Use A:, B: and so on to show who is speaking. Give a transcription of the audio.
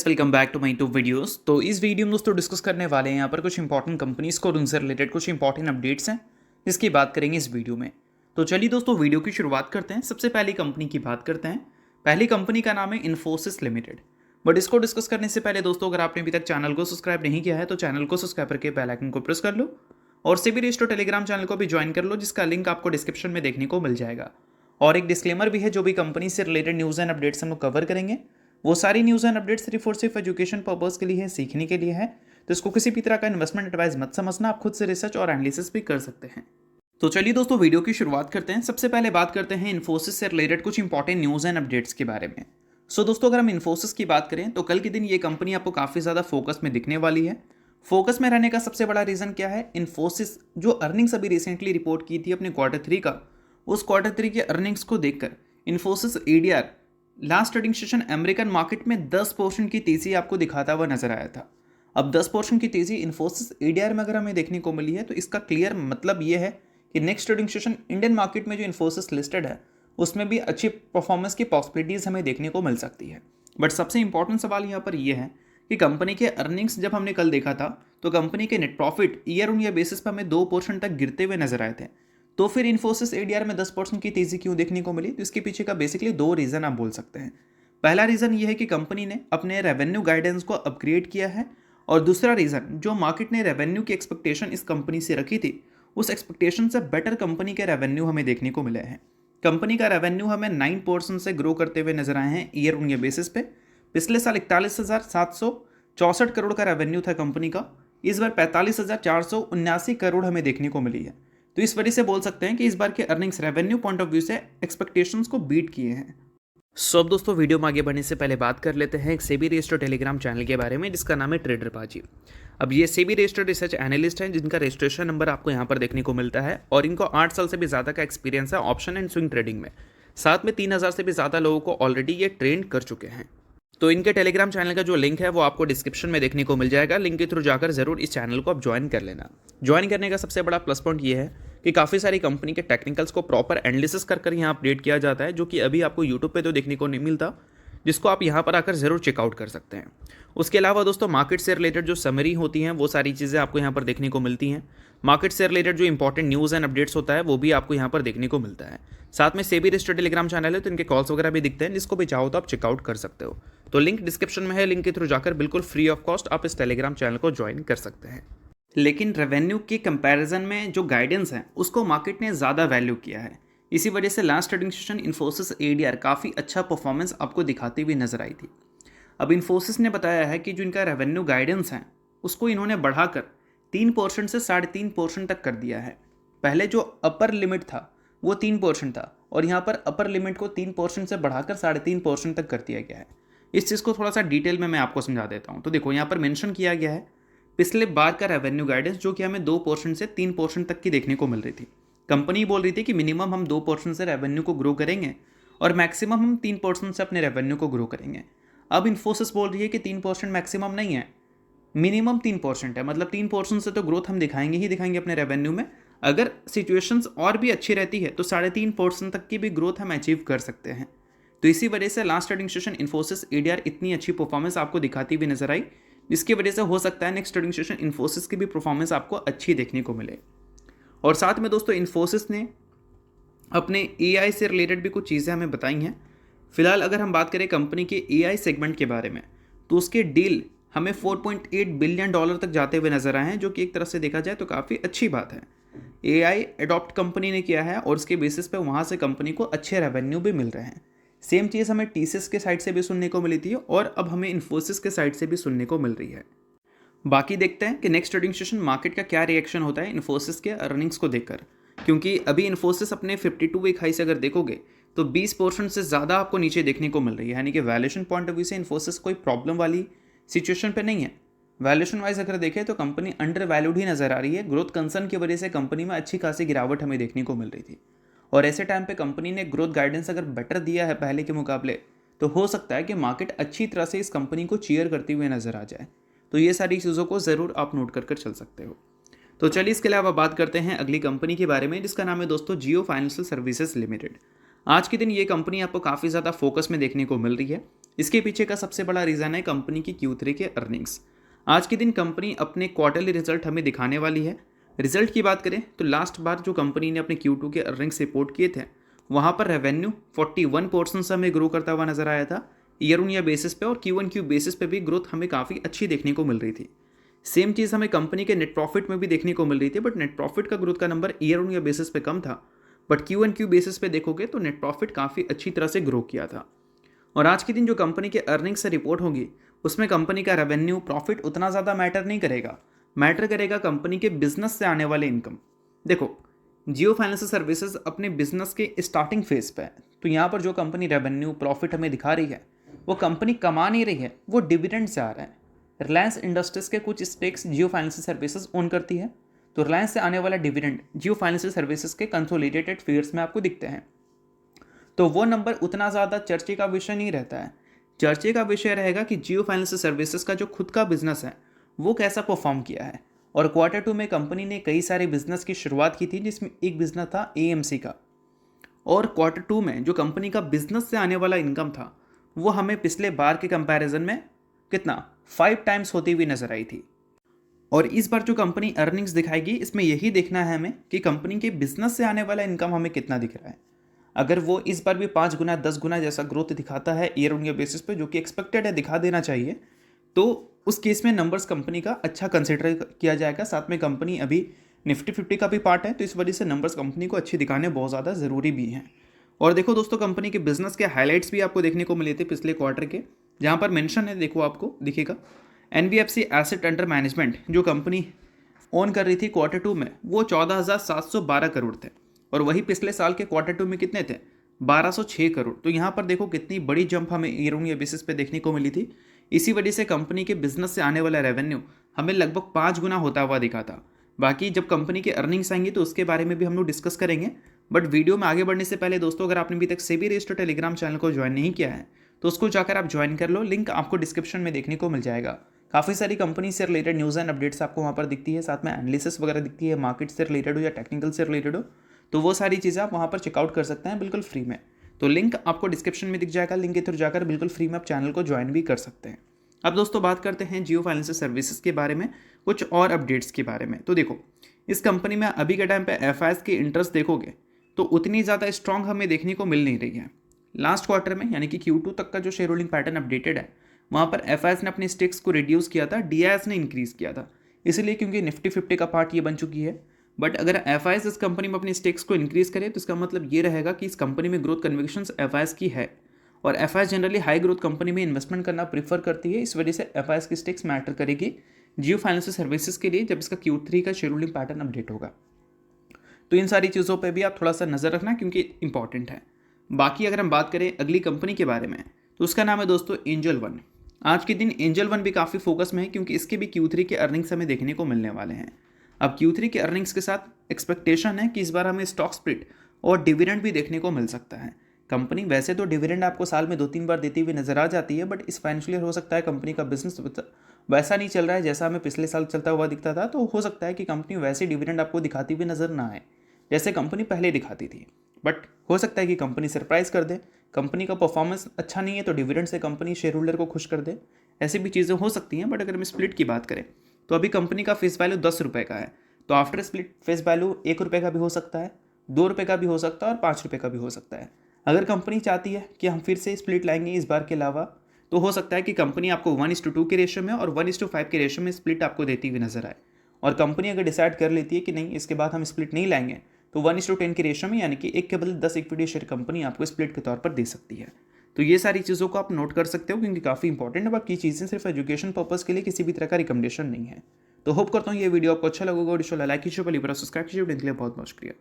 A: Welcome back to my two videos. तो इस video में दोस्तों डिस्कस करने वाले हैं यहाँ पर कुछ इंपॉर्टेंट कंपनीज को और उनसे रिलेटेड कुछ इंपॉर्टेंट अपडेट्स हैं जिसकी बात करेंगे इस वीडियो में। तो चलिए दोस्तों वीडियो की शुरुआत करते हैं। सबसे पहली कंपनी की बात करते हैं। पहली कंपनी का नाम है इन्फोसिस लिमिटेड। बट इसको डिस्कस करने से पहले दोस्तों अगर आपने अभी तक चैनल को सब्सक्राइब नहीं किया है तो चैनल को सब्सक्राइब करके बेल आइकन को प्रेस कर लो और सेबी रजिस्टर्ड टेलीग्राम चैनल को भी ज्वाइन कर लो जिसका लिंक आपको डिस्क्रिप्शन में देखने को मिल जाएगा। और एक डिस्क्लेमर भी है, जो भी कंपनी से रिलेटेड न्यूज़ एंड अपडेट्स हम लोग कवर करेंगे वो सारी न्यूज़ एंड अपडेट्स सिर्फ और सिर्फ एजुकेशन पर्पस के लिए है, सीखने के लिए है। तो इसको किसी भी तरह का इन्वेस्टमेंट एडवाइस मत समझना, आप खुद से रिसर्च और एनालिसिस भी कर सकते हैं। तो चलिए दोस्तों वीडियो की शुरुआत करते हैं। सबसे पहले बात करते हैं इन्फोसिस से रिलेटेड कुछ इंपॉर्टेंट न्यूज़ एंड अपडेट्स के बारे में। सो दोस्तों अगर हम इन्फोसिस की बात करें तो कल के दिन ये कंपनी आपको काफ़ी ज़्यादा फोकस में दिखने वाली है। फोकस में रहने का सबसे बड़ा रीज़न क्या है? इन्फोसिस जो अर्निंग्स अभी रिसेंटली रिपोर्ट की थी अपने Q3 का, उस Q3 के अर्निंग्स को देखकर Infosys ADR last trading session American market में 10% की तेज़ी आपको दिखाता हुआ नजर आया था। अब 10% की तेज़ी इन्फोसिस ADR में अगर हमें देखने को मिली है तो इसका क्लियर मतलब ये है कि next trading session Indian market में जो इन्फोसिस लिस्टेड है उसमें भी अच्छी परफॉर्मेंस की पॉसिबिलिटीज़ हमें देखने को मिल सकती है। बट सबसे इंपॉर्टेंट सवाल यहाँ पर यह है कि कंपनी के अर्निंग्स जब हमने कल देखा था तो कंपनी के net profit year on year basis पर हमें 2% तक गिरते हुए नजर आए थे। तो फिर इन्फोसिस ADR में 10% की तेज़ी क्यों देखने को मिली? तो इसके पीछे का बेसिकली दो रीज़न आप बोल सकते हैं। पहला रीज़न ये है कि कंपनी ने अपने रेवेन्यू गाइडेंस को अपग्रेड किया है, और दूसरा रीज़न जो मार्केट ने रेवेन्यू की एक्सपेक्टेशन इस कंपनी से रखी थी उस एक्सपेक्टेशन से बेटर कंपनी के रेवेन्यू हमें देखने को मिले हैं। कंपनी का रेवेन्यू हमें 9% से ग्रो करते हुए नजर आए हैं ईयर ऑन ईयर बेसिस पे। पिछले साल 41,764 करोड़ का रेवेन्यू था कंपनी का, इस बार 45,479 करोड़ हमें देखने को मिली है। तो इस वजह से बोल सकते हैं कि इस बार के earnings revenue point of view से एक्सपेक्टेशंस को बीट किए हैं। सो अब दोस्तों वीडियो में आगे बढ़ने से पहले बात कर लेते हैं एक सेबी रजिस्टर्ड टेलीग्राम चैनल के बारे में जिसका नाम है ट्रेडर बाजी। अब ये सेबी रजिस्टर्ड रिसर्च एनालिस्ट हैं जिनका रजिस्ट्रेशन नंबर आपको यहाँ पर देखने को मिलता है, और इनको 8 साल से भी ज़्यादा का एक्सपीरियंस है ऑप्शन एंड स्विंग ट्रेडिंग में। साथ में 3,000 से भी ज़्यादा लोगों को ऑलरेडी ये ट्रेन कर चुके हैं। तो इनके टेलीग्राम चैनल का जो लिंक है वो आपको डिस्क्रिप्शन में देखने को मिल जाएगा। लिंक के थ्रू जाकर जरूर इस चैनल को आप ज्वाइन कर लेना। ज्वाइन करने का सबसे बड़ा प्लस पॉइंट ये है कि काफ़ी सारी कंपनी के टेक्निकल्स को प्रॉपर एनालिसिस कर यहाँ अपडेट किया जाता है, जो कि अभी आपको यूट्यूब पे तो देखने को नहीं मिलता, जिसको आप यहाँ पर आकर ज़रूर चेकआउट कर सकते हैं। उसके अलावा दोस्तों मार्केट से रिलेटेड जो समरी होती हैं वो सारी चीज़ें आपको यहाँ पर देखने को मिलती हैं। मार्केट से रिलेटेड जो इंपॉर्टेंट न्यूज़ एंड अपडेट्स होता है वो भी आपको यहाँ पर देखने को मिलता है। साथ में सेबी रजिस्टर्ड टेलीग्राम चैनल है तो इनके कॉल्स वगैरह भी दिखते हैं, जिसको भी चाहो तो आप चेकआउट कर सकते हो। तो लिंक डिस्क्रिप्शन में है, लिंक के थ्रू जाकर बिल्कुल फ्री ऑफ कॉस्ट आप इस टेलीग्राम चैनल को ज्वाइन कर सकते हैं। लेकिन रेवेन्यू के कंपैरिजन में जो गाइडेंस है उसको मार्केट ने ज़्यादा वैल्यू किया है। इसी वजह से last trading session Infosys ADR काफ़ी अच्छा परफॉर्मेंस आपको दिखाती हुई नजर आई थी। अब इन्फोसिस ने बताया है कि जो इनका रेवेन्यू गाइडेंस है उसको इन्होंने बढ़ाकर 3% से 3.5% तक कर दिया है। पहले जो अपर लिमिट था वो 3% था, और यहाँ पर अपर लिमिट को 3% से बढ़ाकर 3.5% तक कर दिया गया है। इस चीज़ को थोड़ा सा डिटेल में मैं आपको समझा देता हूँ। तो देखो यहाँ पर मेंशन किया गया है पिछले बार का रेवेन्यू गाइडेंस जो कि हमें 2% से 3% तक की देखने को मिल रही थी। कंपनी बोल रही थी कि मिनिमम हम 2% से रेवेन्यू को ग्रो करेंगे और मैक्सिमम हम 3% से अपने रेवेन्यू को ग्रो करेंगे। अब इन्फोसिस बोल रही है कि 3% मैक्सिमम नहीं है, मिनिमम 3% है। मतलब 3% से तो ग्रोथ हम दिखाएंगे ही दिखाएंगे अपने रेवेन्यू में। अगर सिचुएशंस और भी अच्छी रहती है तो 3.5% तक की भी ग्रोथ हम अचीव कर सकते हैं। तो इसी वजह से last trading session Infosys ADR इतनी अच्छी परफॉर्मेंस आपको दिखाती हुई नजर आई, जिसकी वजह से हो सकता है नेक्स्ट ट्रेडिंग सेशन इन्फोसिस की भी परफॉर्मेंस आपको अच्छी देखने को मिले। और साथ में दोस्तों इन्फोसिस ने अपने AI से रिलेटेड भी कुछ चीज़ें हमें बताई हैं। फिलहाल अगर हम बात करें कंपनी के AI सेगमेंट के बारे में तो उसके डील हमें $4.8 बिलियन तक जाते हुए नजर आए हैं, जो कि एक तरफ से देखा जाए तो काफ़ी अच्छी बात है। AI अडॉप्ट कंपनी ने किया है और उसके बेसिस पे वहाँ से कंपनी को अच्छे रेवेन्यू भी मिल रहे हैं। सेम चीज़ हमें TCS के साइड से भी सुनने को मिली थी और अब हमें इन्फोसिस के साइड से भी सुनने को मिल रही है। बाकी देखते हैं कि नेक्स्ट ट्रेडिंग सेशन मार्केट का क्या रिएक्शन होता है इन्फोसिस के अर्निंग्स को देखकर, क्योंकि अभी इन्फोसिस अपने 52 वीक हाई से अगर देखोगे तो 20% से ज़्यादा आपको नीचे देखने को मिल रही है। यानी कि वैल्यूएशन पॉइंट ऑफ व्यू से इन्फोसिस कोई प्रॉब्लम वाली सिचुएशन पे नहीं है। वैल्यूएशन वाइज अगर देखें तो कंपनी अंडर वैल्यूड ही नजर आ रही है। ग्रोथ कंसर्न की वजह से कंपनी में अच्छी खासी गिरावट हमें देखने को मिल रही थी, और ऐसे टाइम पे कंपनी ने ग्रोथ गाइडेंस अगर बेटर दिया है पहले के मुकाबले तो हो सकता है कि मार्केट अच्छी तरह से इस कंपनी को चीयर करती हुई नजर आ जाए। तो ये सारी चीज़ों को ज़रूर आप नोट कर चल सकते हो। तो चलिए इसके अलावा बात करते हैं अगली कंपनी के बारे में जिसका नाम है दोस्तों जियो फाइनेंशियल सर्विसेज लिमिटेड। आज के दिन ये कंपनी आपको काफ़ी ज़्यादा फोकस में देखने को मिल रही है। इसके पीछे का सबसे बड़ा रीज़न है कंपनी की Q3 के अर्निंग्स। आज के दिन कंपनी अपने क्वार्टरली रिजल्ट हमें दिखाने वाली है। रिजल्ट की बात करें तो लास्ट बार जो कंपनी ने अपने Q2 के अर्निंग्स रिपोर्ट किए थे, वहाँ पर रेवेन्यू 41% से हमें ग्रो करता हुआ नजर आया था ईयर ऑन ईयर बेसिस पे, और Q1Q बेसिस पे भी ग्रोथ हमें काफ़ी अच्छी देखने को मिल रही थी। सेम चीज़ हमें कंपनी के नेट प्रॉफिट में भी देखने को मिल रही थी, बट नेट प्रॉफिट का ग्रोथ का number year on year basis पे कम था, बट Q1Q बेसिस पे देखोगे तो नेट प्रॉफिट काफ़ी अच्छी तरह से ग्रो किया था। और आज के दिन जो कंपनी के अर्निंग्स से रिपोर्ट होगी, उसमें कंपनी का रेवेन्यू प्रॉफिट उतना ज़्यादा मैटर नहीं करेगा, मैटर करेगा कंपनी के बिजनेस से आने वाले इनकम। देखो, जियो फाइनेंशियल सर्विसेज अपने बिजनेस के स्टार्टिंग फेज पे है, तो यहाँ पर जो कंपनी रेवेन्यू प्रॉफिट हमें दिखा रही है, वो कंपनी कमा नहीं रही है, वो डिविडेंड से आ रहा है। रिलायंस इंडस्ट्रीज के कुछ स्टेक्स जियो फाइनेंशियल सर्विसेज ओन करती है, तो रिलायंस से आने वाला डिविडेंड जियो फाइनेंशियल सर्विसेज के कंसोलिडेटेड फिगर्स में आपको दिखते हैं। तो वो नंबर उतना ज़्यादा चर्चे का विषय नहीं रहता है। चर्चे का विषय रहेगा कि जियो फाइनेंशियल सर्विसेज का जो खुद का बिजनेस है वो कैसा परफॉर्म किया है। और Q2 में कंपनी ने कई सारे बिजनेस की शुरुआत की थी, जिसमें एक बिजनेस था AMC का। और Q2 में जो कंपनी का बिजनेस से आने वाला इनकम था, वो हमें पिछले बार के कंपैरिजन में कितना 5 टाइम्स होती हुई नजर आई थी। और इस बार जो कंपनी अर्निंग्स दिखाएगी, इसमें यही देखना है हमें कि कंपनी के बिजनेस से आने वाला इनकम हमें कितना दिख रहा है। अगर वो इस बार भी 5 गुना 10 गुना जैसा ग्रोथ दिखाता है ईयर ऑन ईयर बेसिस पे, जो कि एक्सपेक्टेड है, दिखा देना चाहिए, तो उस केस में नंबर्स कंपनी का अच्छा कंसिडर किया जाएगा। साथ में कंपनी अभी निफ्टी 50 का भी पार्ट है, तो इस वजह से नंबर्स कंपनी को अच्छे दिखाने बहुत ज़्यादा ज़रूरी भी हैं। और देखो दोस्तों, कंपनी के बिजनेस के हाईलाइट्स भी आपको देखने को मिले थे पिछले क्वार्टर के, जहाँ पर मेंशन है, देखो आपको दिखेगा, NBFC एसेट अंडर मैनेजमेंट जो कंपनी ओन कर रही थी Q2 में, वो 14,712 करोड़ थे, और वही पिछले साल के Q2 में कितने थे, 1206 करोड़। तो यहाँ पर देखो कितनी बड़ी जंप हमें ईयर ऑन ईयर बेसिस पे देखने को मिली थी। इसी वजह से कंपनी के बिजनेस से आने वाला रेवेन्यू हमें लगभग 5 गुना होता हुआ दिखा था। बाकी जब कंपनी के अर्निंग्स आएंगी तो उसके बारे में भी हम लोग डिस्कस करेंगे। बट वीडियो में आगे बढ़ने से पहले दोस्तों, अगर आपने अभी तक सेबी रजिस्टर्ड टेलीग्राम चैनल को ज्वाइन नहीं किया है, तो उसको जाकर आप ज्वाइन कर लो, लिंक आपको डिस्क्रिप्शन में देखने को मिल जाएगा। काफ़ी सारी कंपनी से रिलेटेड न्यूज़ एंड अपडेट्स आपको वहाँ पर दिखती है, साथ में एनालिसिस वगैरह दिखती है, मार्केट से रिलेटेड हो या टेक्निकल से रिलेटेड हो, तो वो सारी चीज़ें आप वहाँ पर चेकआउट कर सकते हैं बिल्कुल फ्री में। तो लिंक आपको डिस्क्रिप्शन में दिख जाएगा, लिंक के थ्रू जाकर बिल्कुल फ्री में आप चैनल को ज्वाइन भी कर सकते हैं। अब दोस्तों बात करते हैं जियो फाइनेंशियल सर्विसेज के बारे में, कुछ और अपडेट्स के बारे में। तो देखो, इस कंपनी में अभी के टाइम पे FIs की इंटरेस्ट देखोगे तो उतनी ज़्यादा स्ट्रांग हमें देखने को मिल नहीं रही है। लास्ट क्वार्टर में यानी कि Q2 तक का जो शेयर होल्डिंग पैटर्न अपडेटेड है, वहाँ पर FIs ने अपने स्टेक्स को रिड्यूस किया था, DIs ने इंक्रीज किया था, इसलिए क्योंकि निफ्टी 50 का पार्ट ये बन चुकी है। बट अगर FIs इस कंपनी में अपनी स्टेक्स को इंक्रीज करें, तो इसका मतलब ये रहेगा कि इस कंपनी में ग्रोथ कन्विक्शन FIs की है, और FIs generally high growth company में इन्वेस्टमेंट करना प्रीफर करती है। इस वजह से FIs की स्टेक्स मैटर करेगी जियो फाइनेंशियल सर्विसेज के लिए जब इसका Q3 का शेयर होल्डिंग पैटर्न अपडेट होगा। तो इन सारी चीज़ों पे भी आप थोड़ा सा नज़र रखना, क्योंकि इंपॉर्टेंट है। बाकी अगर हम बात करें अगली कंपनी के बारे में, तो उसका नाम है दोस्तों एंजल वन। आज के दिन एंजल वन भी काफ़ी फोकस में है, क्योंकि इसके भी Q3 के अर्निंग्स हमें देखने को मिलने वाले हैं। अब Q3 के अर्निंग्स के साथ एक्सपेक्टेशन है कि इस बार हमें स्टॉक स्प्लिट और डिविडेंड भी देखने को मिल सकता है। कंपनी वैसे तो डिविडेंड आपको साल में 2-3 बार देती हुई नजर आ जाती है, बट इस फाइनेंशियल ईयर हो सकता है कंपनी का बिजनेस वैसा नहीं चल रहा है जैसा हमें पिछले साल चलता हुआ दिखता था, तो हो सकता है कि कंपनी वैसे डिविडेंड आपको दिखाती हुई नजर ना आए जैसे कंपनी पहले दिखाती थी। बट हो सकता है कि कंपनी सरप्राइज कर दे, कंपनी का परफॉर्मेंस अच्छा नहीं है तो डिविडेंड से कंपनी शेयर होल्डर को खुश कर दे, ऐसी भी चीज़ें हो सकती हैं। बट अगर हम स्प्लिट की बात करें तो अभी कंपनी का फेस वैल्यू 10 रुपये का है, तो आफ्टर स्प्लिट फेस वैल्यू 1 रुपये का भी हो सकता है, 2 रुपये का भी हो सकता है और 5 रुपये का भी हो सकता है। अगर कंपनी चाहती है कि हम फिर से स्प्लिट लाएंगे इस बार के अलावा, तो हो सकता है कि कंपनी आपको 1:2 के रेशियो में और 1:5 के रेशियो में स्प्लिट आपको देती हुई नजर आए। और कंपनी अगर डिसाइड कर लेती है कि नहीं, इसके बाद हम स्प्लिट नहीं लाएंगे, तो 1:10 के रेशियो में यानी कि 1 के बदले 10 इक्विटी शेयर कंपनी आपको स्प्लिट के तौर पर दे सकती है। तो ये सारी चीज़ों को आप नोट कर सकते हो, क्योंकि काफ़ी इंपॉर्टेंट है। बाकी चीज़ें सिर्फ एजुकेशन पर्पज़ के लिए किसी भी तरह का रिकमेंडेशन नहीं है। तो होप करता हूँ ये वीडियो आपको अच्छा लगेगा, और लाइक कीजिए, सब्सक्राइब कीजिए। बहुत बहुत शुक्रिया।